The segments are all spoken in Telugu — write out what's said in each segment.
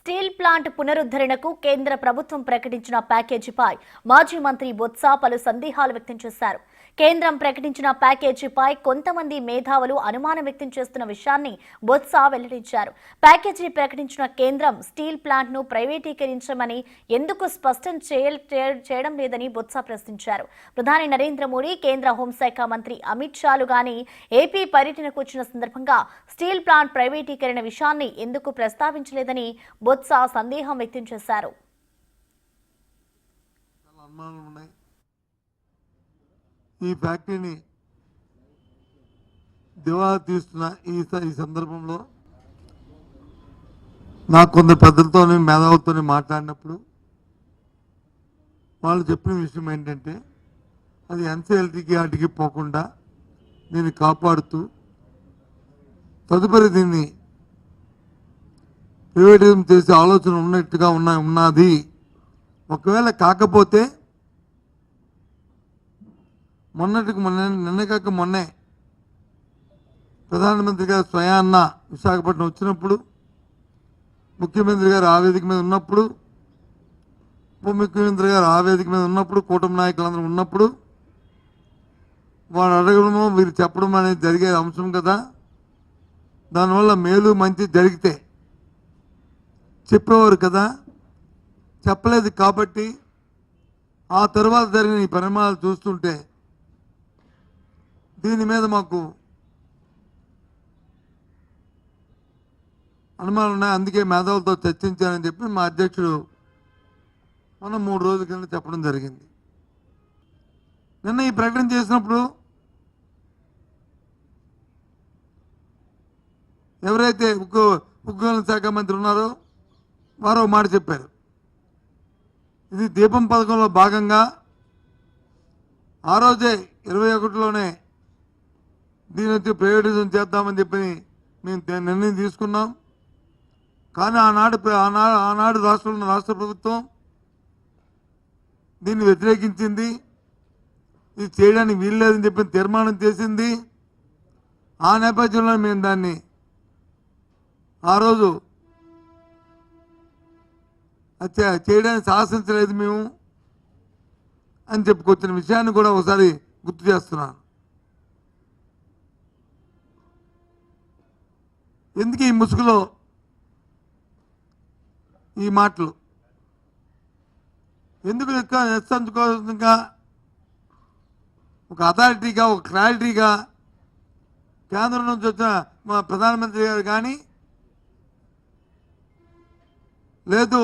స్టీల్ ప్లాంట్ పునరుద్ధరణకు కేంద్ర ప్రభుత్వం ప్రకటించిన ప్యాకేజీపై మాజీ మంత్రి బొత్స పలు సందేహాలు వ్యక్తం చేశారు. కేంద్రం ప్రకటించిన ప్యాకేజీపై కొంతమంది మేధావులు అనుమానం వ్యక్తం చేస్తున్న విషయాన్ని బొత్స వెల్లడించారు. ప్యాకేజీ ప్రకటించిన కేంద్రం స్టీల్ ప్లాంట్ను ప్రైవేటీకరించమని ఎందుకు స్పష్టం చేయడం లేదని బొత్స ప్రశ్నించారు. ప్రధాని నరేంద్ర మోడీ, కేంద్ర హోంశాఖ మంత్రి అమిత్ షాలు గాని ఏపీ పర్యటనకు వచ్చిన సందర్భంగా స్టీల్ ప్లాంట్ ప్రైవేటీకరణ విషయాన్ని ఎందుకు ప్రస్తావించలేదని బొత్స సందేహం వ్యక్తం చేశారు. ఈ ఫ్యాక్టరీని దివాలా తీస్తున్న ఈ సందర్భంలో నాకు కొందరు పెద్దలతో మేధావులతో మాట్లాడినప్పుడు వాళ్ళు చెప్పిన విషయం ఏంటంటే అది ఎన్సీఎల్టీకి వాటికి పోకుండా దీన్ని కాపాడుతూ తదుపరి దీన్ని ప్రైవేటిజం చేసే ఆలోచన ఉన్నట్టుగా ఉన్నది. ఒకవేళ కాకపోతే మొన్నే ప్రధానమంత్రి గారు స్వయాన్న విశాఖపట్నం వచ్చినప్పుడు, ముఖ్యమంత్రి గారు ఆ వేదిక మీద ఉన్నప్పుడు, ఉప ముఖ్యమంత్రి గారు ఆ వేదిక మీద ఉన్నప్పుడు, కూటమి నాయకులందరూ ఉన్నప్పుడు వారు అడగడము వీరు చెప్పడం అనేది జరిగే అంశం కదా. దానివల్ల మేలు మంచి జరిగితే చెప్పేవారు కదా. చెప్పలేదు కాబట్టి ఆ తర్వాత జరిగిన ఈ పరిణామాలు చూస్తుంటే దీని మీద మాకు అనుమానాలు ఉన్నాయి. అందుకే మేధావులతో చర్చించాలని చెప్పి మా అధ్యక్షుడు మనం 3 రోజుల కింద చెప్పడం జరిగింది. నిన్న ఈ ప్రకటన చేసినప్పుడు ఎవరైతే ఉద్యోగుల శాఖ మంత్రి ఉన్నారో వారు ఒక మాట చెప్పారు. ఇది దీపం పథకంలో భాగంగా ఆ రోజే 21లోనే దీని వచ్చి ప్రైవేటైజేషన్ చేద్దామని చెప్పి మేము నిర్ణయం తీసుకున్నాం. కానీ ఆనాడు రాష్ట్ర ప్రభుత్వం దీన్ని వ్యతిరేకించింది. ఇది చేయడానికి వీల్లేదని చెప్పి తీర్మానం చేసింది. ఆ నేపథ్యంలో మేము దాన్ని ఆ రోజు చేయడానికి సాహసించలేదు మేము అని చెప్పుకొచ్చిన విషయాన్ని కూడా ఒకసారి గుర్తు చేస్తున్నాను. ఎందుకు ఈ ముసుగులో ఈ మాటలు ఎందుకు నిస్సంకోచంగా ఒక అథారిటీగా, ఒక క్లారిటీగా కేంద్రం నుంచి వచ్చిన మా ప్రధానమంత్రి గారు కానీ, లేదు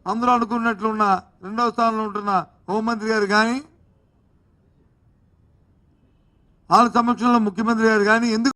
అందరూ అనుకున్నట్లున్న 2వ స్థానంలో ఉంటున్న హోంమంత్రి గారు కానీ, వాళ్ళ సమక్షంలో ముఖ్యమంత్రి గారు కానీ ఎందుకు